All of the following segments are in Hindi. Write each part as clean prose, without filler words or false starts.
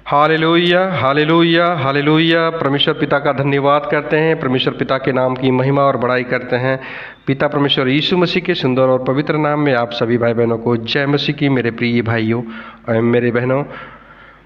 Hallelujah hallelujah hallelujah. परमेश्वर पिता का धन्यवाद करते हैं, परमेश्वर पिता के नाम की महिमा और बड़ाई करते हैं। पिता परमेश्वर यीशु मसीह के सुंदर और पवित्र नाम में आप सभी भाई बहनों को जय मसीह की। मेरे प्रिय भाइयों और मेरे बहनों,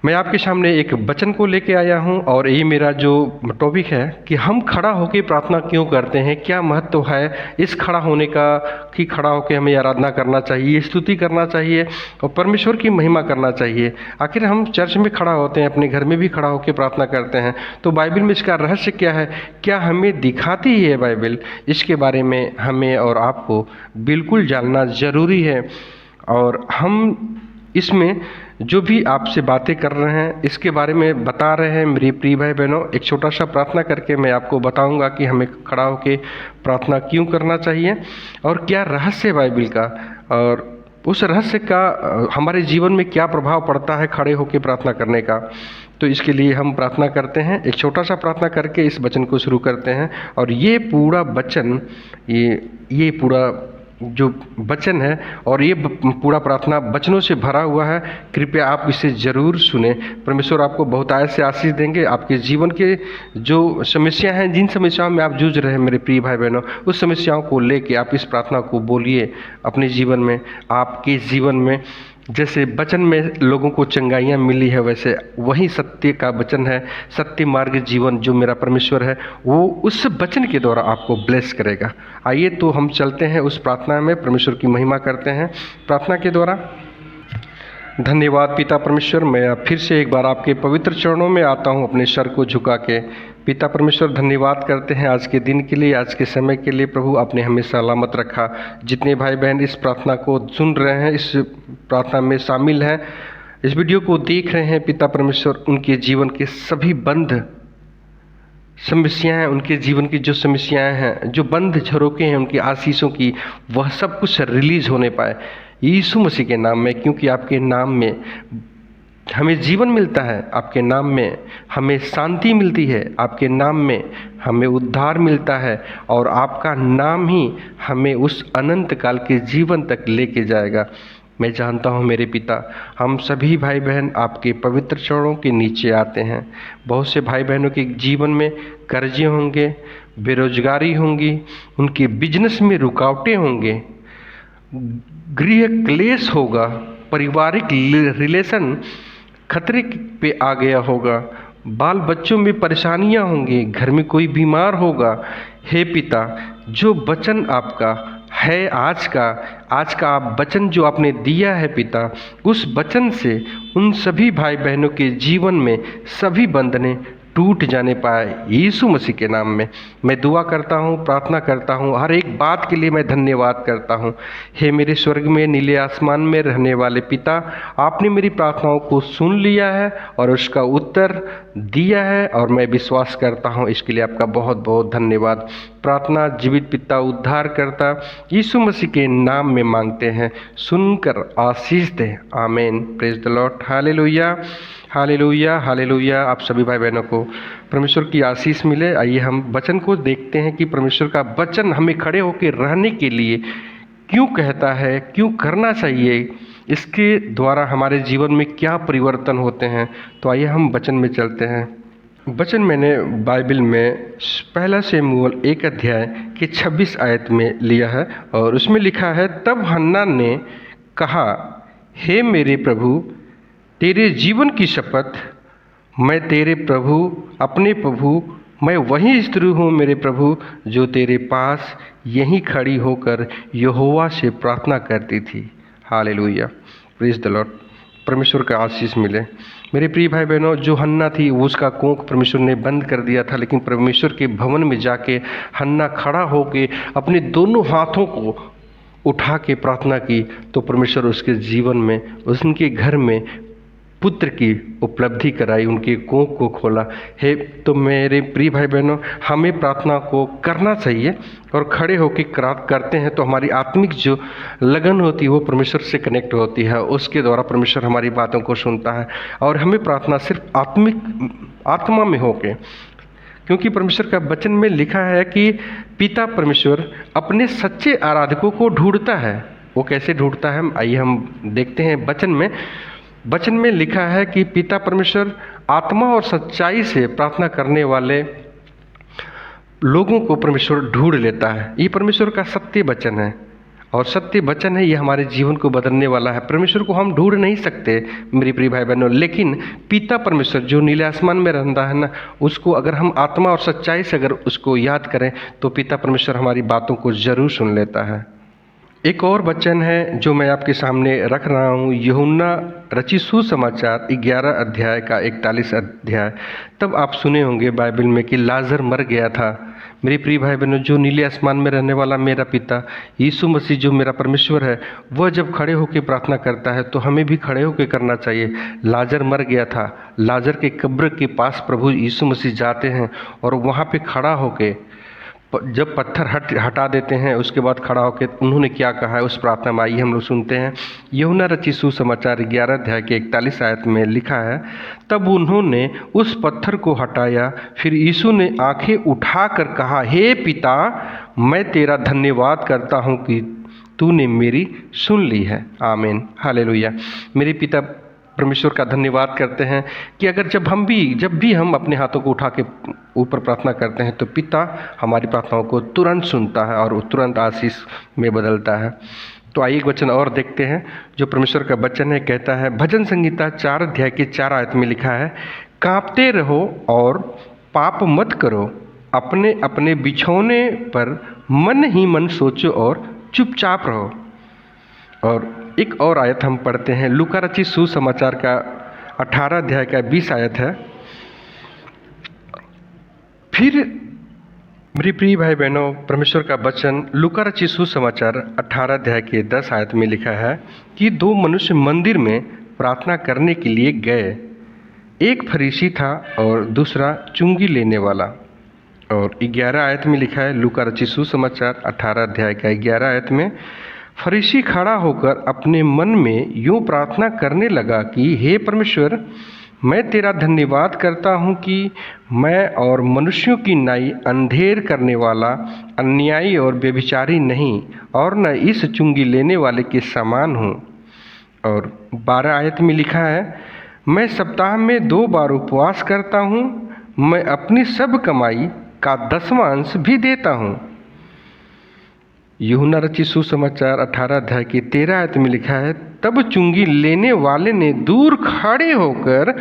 मैं आपके सामने एक वचन को लेके आया हूं और ये मेरा जो टॉपिक है कि हम खड़ा होकर प्रार्थना क्यों करते हैं, क्या महत्व है इस खड़ा होने का, कि खड़ा होकर हमें आराधना करना चाहिए, स्तुति करना चाहिए और परमेश्वर की महिमा करना चाहिए। आखिर हम चर्च में खड़ा होते हैं, अपने घर में भी खड़ा होकर प्रार्थना करते हैं, तो बाइबल में इसका रहस्य क्या है, क्या हमें दिखाती है बाइबल, इसके बारे में हमें और आपको बिल्कुल जानना ज़रूरी है। और हम इसमें जो भी आपसे बातें कर रहे हैं इसके बारे में बता रहे हैं। मेरी प्रिय भाई बहनों, एक छोटा सा प्रार्थना करके मैं आपको बताऊंगा कि हमें खड़ा होकर प्रार्थना क्यों करना चाहिए और क्या रहस्य है बाइबल का, और उस रहस्य का हमारे जीवन में क्या प्रभाव पड़ता है खड़े होकर प्रार्थना करने का। तो इसके लिए हम प्रार्थना करते हैं, एक छोटा सा प्रार्थना करके इस वचन को शुरू करते हैं। और ये पूरा वचन, ये पूरा जो वचन है और ये पूरा प्रार्थना वचनों से भरा हुआ है, कृपया आप इसे ज़रूर सुने। परमेश्वर आपको बहुत आय से आशीष देंगे। आपके जीवन के जो समस्या हैं, जिन समस्याओं में आप जूझ रहे हैं मेरे प्रिय भाई बहनों, उस समस्याओं को लेके आप इस प्रार्थना को बोलिए अपने जीवन में। आपके जीवन में जैसे वचन में लोगों को चंगाइयाँ मिली है, वैसे वही सत्य का वचन है, सत्य मार्ग जीवन जो मेरा परमेश्वर है वो उस वचन के द्वारा आपको ब्लेस करेगा। आइए तो हम चलते हैं उस प्रार्थना में, परमेश्वर की महिमा करते हैं प्रार्थना के द्वारा। धन्यवाद पिता परमेश्वर, मैं फिर से एक बार आपके पवित्र चरणों में आता हूँ अपने सर को झुका के। पिता परमेश्वर धन्यवाद करते हैं आज के दिन के लिए, आज के समय के लिए। प्रभु आपने हमें सलामत रखा। जितने भाई बहन इस प्रार्थना को सुन रहे हैं, इस प्रार्थना में शामिल हैं, इस वीडियो को देख रहे हैं, पिता परमेश्वर उनके जीवन के सभी बंध समस्याएं, उनके जीवन की जो समस्याएं हैं, जो बंद झरोके हैं उनकी आशीषों की, वह सब कुछ रिलीज होने पाए यीशु मसीह के नाम में। क्योंकि आपके नाम में हमें जीवन मिलता है, आपके नाम में हमें शांति मिलती है, आपके नाम में हमें उद्धार मिलता है और आपका नाम ही हमें उस अनंत काल के जीवन तक लेके जाएगा। मैं जानता हूँ मेरे पिता, हम सभी भाई बहन आपके पवित्र चरणों के नीचे आते हैं। बहुत से भाई बहनों के जीवन में कर्जे होंगे, बेरोजगारी होंगी, उनके बिजनेस में रुकावटें होंगे, गृह क्लेश होगा, पारिवारिक रिलेशन खतरे पे आ गया होगा, बाल बच्चों में परेशानियां होंगी, घर में कोई बीमार होगा। हे पिता, जो वचन आपका है आज का आप वचन जो आपने दिया है पिता, उस वचन से उन सभी भाई बहनों के जीवन में सभी बंधने टूट जाने पाए यीशु मसीह के नाम में। मैं दुआ करता हूँ, प्रार्थना करता हूँ, हर एक बात के लिए मैं धन्यवाद करता हूँ। हे मेरे स्वर्ग में नीले आसमान में रहने वाले पिता, आपने मेरी प्रार्थनाओं को सुन लिया है और उसका उत्तर दिया है और मैं विश्वास करता हूँ, इसके लिए आपका बहुत बहुत धन्यवाद। प्रार्थना जीवित पिता उद्धार करता यीशु मसीह के नाम में मांगते हैं, सुनकर आशीष दे। आमीन। Praise the Lord. Hallelujah hallelujah hallelujah. आप सभी भाई बहनों को परमेश्वर की आशीष मिले। आइए हम वचन को देखते हैं कि परमेश्वर का वचन हमें खड़े होकर रहने के लिए क्यों कहता है, क्यों करना चाहिए, इसके द्वारा हमारे जीवन में क्या परिवर्तन होते हैं। तो आइए हम वचन में चलते हैं। वचन मैंने बाइबल में पहला शमूएल 1 अध्याय के 26 आयत में लिया है और उसमें लिखा है, तब हन्ना ने कहा, हे मेरे प्रभु, तेरे जीवन की शपथ, मैं तेरे प्रभु, अपने प्रभु, मैं वही स्त्री हूँ मेरे प्रभु, जो तेरे पास यहीं खड़ी होकर यहोवा से प्रार्थना करती थी। हालेलुया। Praise the Lord. परमेश्वर का आशीष मिले। मेरे प्रिय भाई बहनों, जो हन्ना थी वो उसका कोख परमेश्वर ने बंद कर दिया था, लेकिन परमेश्वर के भवन में जाके हन्ना खड़ा होके अपने दोनों हाथों को उठा के प्रार्थना की, तो परमेश्वर उसके जीवन में, उनके घर में पुत्र की उपलब्धि कराई, उनके कोख को खोला। है तो मेरे प्रिय भाई बहनों, हमें प्रार्थना को करना चाहिए और खड़े होकर करते हैं तो हमारी आत्मिक जो लगन होती है वो परमेश्वर से कनेक्ट होती है, उसके द्वारा परमेश्वर हमारी बातों को सुनता है। और हमें प्रार्थना सिर्फ आत्मा में होके, क्योंकि परमेश्वर का वचन में लिखा है कि पिता परमेश्वर अपने सच्चे आराधकों को ढूंढता है। वो कैसे ढूंढता है, आइए हम देखते हैं वचन में। वचन में लिखा है कि पिता परमेश्वर आत्मा और सच्चाई से प्रार्थना करने वाले लोगों को परमेश्वर ढूंढ लेता है। ये परमेश्वर का सत्य वचन है और सत्य वचन है, ये हमारे जीवन को बदलने वाला है। परमेश्वर को हम ढूंढ नहीं सकते मेरे प्रिय भाई बहनों, लेकिन पिता परमेश्वर जो नीले आसमान में रहता है ना, उसको अगर हम आत्मा और सच्चाई से अगर उसको याद करें तो पिता परमेश्वर हमारी बातों को जरूर सुन लेता है। एक और वचन है जो मैं आपके सामने रख रहा हूँ, यूहन्ना रचित सुसमाचार 11 अध्याय का 41 अध्याय। तब आप सुने होंगे बाइबल में कि लाजर मर गया था। मेरे प्रिय भाई बहनों, जो नीले आसमान में रहने वाला मेरा पिता यीशु मसीह जो मेरा परमेश्वर है, वह जब खड़े होकर प्रार्थना करता है तो हमें भी खड़े होकर करना चाहिए। लाजर मर गया था, लाजर के कब्र के पास प्रभु यीशु मसीह जाते हैं और वहाँ पे खड़ा होके जब पत्थर हटा देते हैं, उसके बाद खड़ा होकर उन्होंने क्या कहा है उस प्रार्थना में, आइए हम लोग सुनते हैं। यूहन्ना रचित सुसमाचार 11 अध्याय के 41 आयत में लिखा है, तब उन्होंने उस पत्थर को हटाया। फिर यीशु ने आंखें उठाकर कहा, हे पिता, मैं तेरा धन्यवाद करता हूँ कि तूने मेरी सुन ली है। आमीन, हालेलुया। मेरे पिता परमेश्वर का धन्यवाद करते हैं कि अगर जब भी हम अपने हाथों को उठा के ऊपर प्रार्थना करते हैं तो पिता हमारी प्रार्थनाओं को तुरंत सुनता है और तुरंत आशीष में बदलता है। तो आइए एक वचन और देखते हैं जो परमेश्वर का वचन है। कहता है, भजन संहिता 4 अध्याय के 4 आयत में लिखा है, कांपते रहो और पाप मत करो, अपने अपने बिछौने पर मन ही मन सोचो और चुपचाप रहो। और एक और आयत हम पढ़ते हैं, लूका रचित सुसमाचार का 18 अध्याय का 20 आयत है। फिर मेरे प्रिय भाई बहनों, परमेश्वर का वचन लूका रचित सुसमाचार 18 अध्याय के 10 आयत में लिखा है कि 2 मनुष्य मंदिर में प्रार्थना करने के लिए गए, एक फरीसी था और दूसरा चुंगी लेने वाला। और 11 आयत में लिखा है, लूका रचित सुसमाचार 18 अध्याय का 11 आयत में, फरीसी खड़ा होकर अपने मन में यूं प्रार्थना करने लगा कि हे परमेश्वर, मैं तेरा धन्यवाद करता हूँ कि मैं और मनुष्यों की नाई अंधेर करने वाला, अन्यायी और व्यभिचारी नहीं, और न इस चुंगी लेने वाले के समान हूँ। और 12 आयत में लिखा है, मैं सप्ताह में 2 बार उपवास करता हूँ, मैं अपनी सब कमाई का 10वां अंश भी देता हूँ। यूहन्ना रचित सुसमाचार 18 अध्याय की 13 आयत में लिखा है, तब चुंगी लेने वाले ने दूर खड़े होकर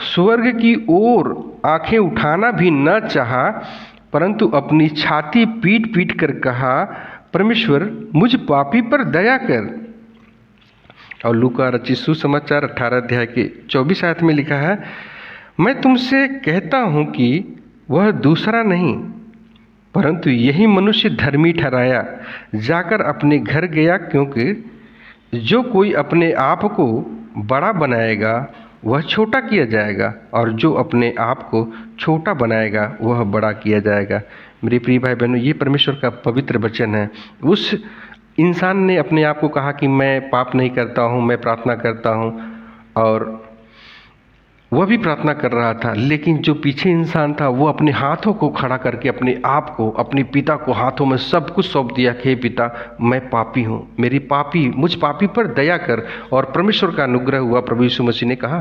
स्वर्ग की ओर आंखें उठाना भी न चाहा, परंतु अपनी छाती पीट पीट कर कहा, परमेश्वर मुझ पापी पर दया कर। और लूका रचित सुसमाचार 18 अध्याय के 24 आयत में लिखा है, मैं तुमसे कहता हूँ कि वह दूसरा नहीं परंतु यही मनुष्य धर्मी ठहराया जाकर अपने घर गया, क्योंकि जो कोई अपने आप को बड़ा बनाएगा वह छोटा किया जाएगा, और जो अपने आप को छोटा बनाएगा वह बड़ा किया जाएगा। मेरे प्रिय भाई बहनों, ये परमेश्वर का पवित्र वचन है। उस इंसान ने अपने आप को कहा कि मैं पाप नहीं करता हूँ, मैं प्रार्थना करता हूँ, और वह भी प्रार्थना कर रहा था, लेकिन जो पीछे इंसान था वो अपने हाथों को खड़ा करके अपने आप को, अपने पिता को हाथों में सब कुछ सौंप दिया कि हे पिता, मैं पापी हूँ, मुझ पापी पर दया कर। और परमेश्वर का अनुग्रह हुआ। प्रभु यीशु मसीह ने कहा,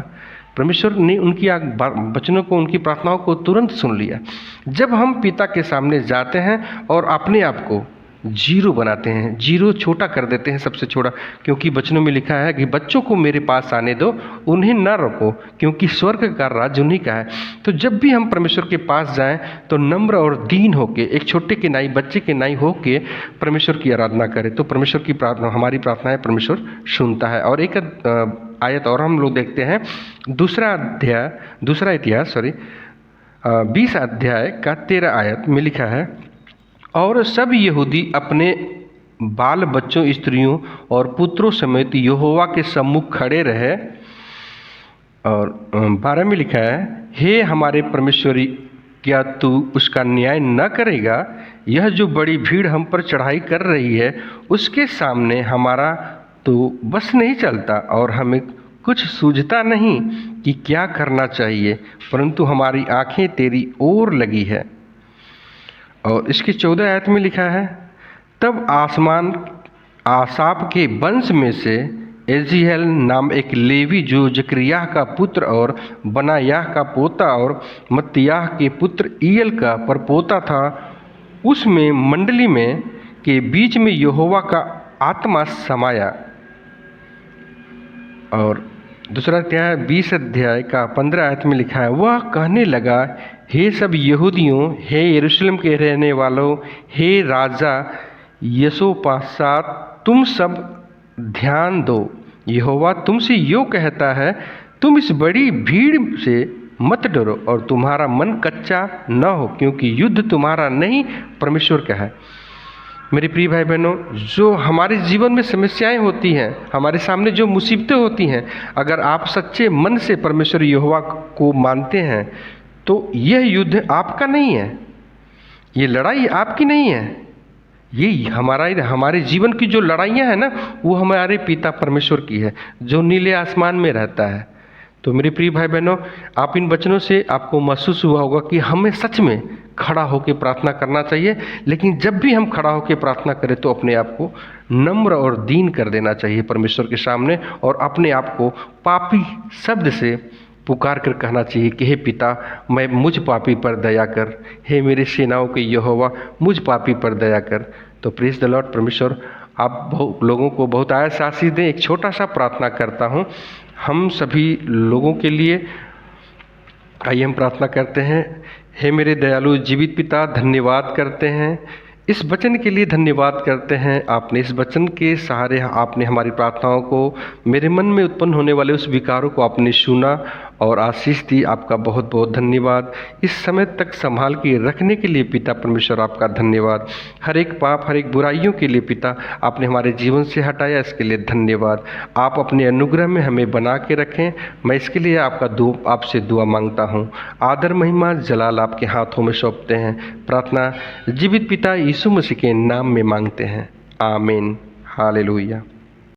परमेश्वर ने उनकी वचनों को, उनकी प्रार्थनाओं को तुरंत सुन लिया। जब हम पिता के सामने जाते हैं और अपने आप को जीरो बनाते हैं, जीरो छोटा कर देते हैं, सबसे छोटा, क्योंकि वचनों में लिखा है कि बच्चों को मेरे पास आने दो, उन्हें ना रोको, क्योंकि स्वर्ग का राज उन्हीं का है। तो जब भी हम परमेश्वर के पास जाएं तो नम्र और दीन होके, एक छोटे के नाई, बच्चे के नाई होके परमेश्वर की आराधना करें, तो परमेश्वर की प्रार्थना, हमारी प्रार्थनाएं परमेश्वर सुनता है। और एक आयत और हम लोग देखते हैं, दूसरा इतिहास 20 अध्याय का 13 आयत में लिखा है, और सब यहूदी अपने बाल बच्चों, स्त्रियों और पुत्रों समेत यहोवा के सम्मुख खड़े रहे। और 12 में लिखा है, हे हमारे परमेश्वरी, क्या तू उसका न्याय न करेगा? यह जो बड़ी भीड़ हम पर चढ़ाई कर रही है, उसके सामने हमारा तो बस नहीं चलता, और हमें कुछ सूझता नहीं कि क्या करना चाहिए, परंतु हमारी आंखें तेरी ओर लगी है। और इसके 14 आयत में लिखा है, तब आसमान आसाप के वंश में से एजीएल नाम एक लेवी जो जकरियाह का पुत्र और बनायाह का पोता और मत्तियाह के पुत्र ईयल का परपोता था, उसमें मंडली में के बीच में यहोवा का आत्मा समाया। और दूसरा अध्याय 20 अध्याय का 15 आयत में लिखा है, वह कहने लगा, हे सब यहूदियों, हे यरूशलेम के रहने वालों, हे राजा यहोशापात, तुम सब ध्यान दो। यहोवा तुमसे यो कहता है, तुम इस बड़ी भीड़ से मत डरो और तुम्हारा मन कच्चा न हो, क्योंकि युद्ध तुम्हारा नहीं परमेश्वर का है। मेरे प्रिय भाई बहनों, जो हमारे जीवन में समस्याएं होती हैं, हमारे सामने जो मुसीबतें होती हैं, अगर आप सच्चे मन से परमेश्वर यहोवा को मानते हैं तो यह युद्ध आपका नहीं है, ये लड़ाई आपकी नहीं है। ये हमारे जीवन की जो लड़ाइयाँ हैं ना, वो हमारे पिता परमेश्वर की है जो नीले आसमान में रहता है। तो मेरे प्रिय भाई बहनों, आप इन वचनों से आपको महसूस हुआ होगा कि हमें सच में खड़ा होकर प्रार्थना करना चाहिए। लेकिन जब भी हम खड़ा होकर प्रार्थना करें तो अपने आप को नम्र और दीन कर देना चाहिए परमेश्वर के सामने, और अपने आप को पापी शब्द से पुकार कर कहना चाहिए कि हे पिता, मैं मुझ पापी पर दया कर, हे मेरे सेनाओं के यहोवा, मुझ पापी पर दया कर। तो प्रेज द लॉर्ड। परमेश्वर आप लोगों को बहुत आशीष दें। एक छोटा सा प्रार्थना करता हूँ हम सभी लोगों के लिए। आइए हम प्रार्थना करते हैं। हे मेरे दयालु जीवित पिता, धन्यवाद करते हैं इस वचन के लिए, धन्यवाद करते हैं आपने इस वचन के सहारे आपने हमारी प्रार्थनाओं को, मेरे मन में उत्पन्न होने वाले उस विकारों को आपने सुना और आशीष दी। आपका बहुत बहुत धन्यवाद। इस समय तक संभाल के रखने के लिए पिता परमेश्वर आपका धन्यवाद। हर एक पाप, हर एक बुराइयों के लिए पिता आपने हमारे जीवन से हटाया, इसके लिए धन्यवाद। आप अपने अनुग्रह में हमें बना के रखें। मैं इसके लिए आपसे दुआ मांगता हूँ। आदर, महिमा, जलाल आपके हाथों में सौंपते हैं। प्रार्थना जीवित पिता यीशु मसीह के नाम में मांगते हैं, आमीन। हालेलुया।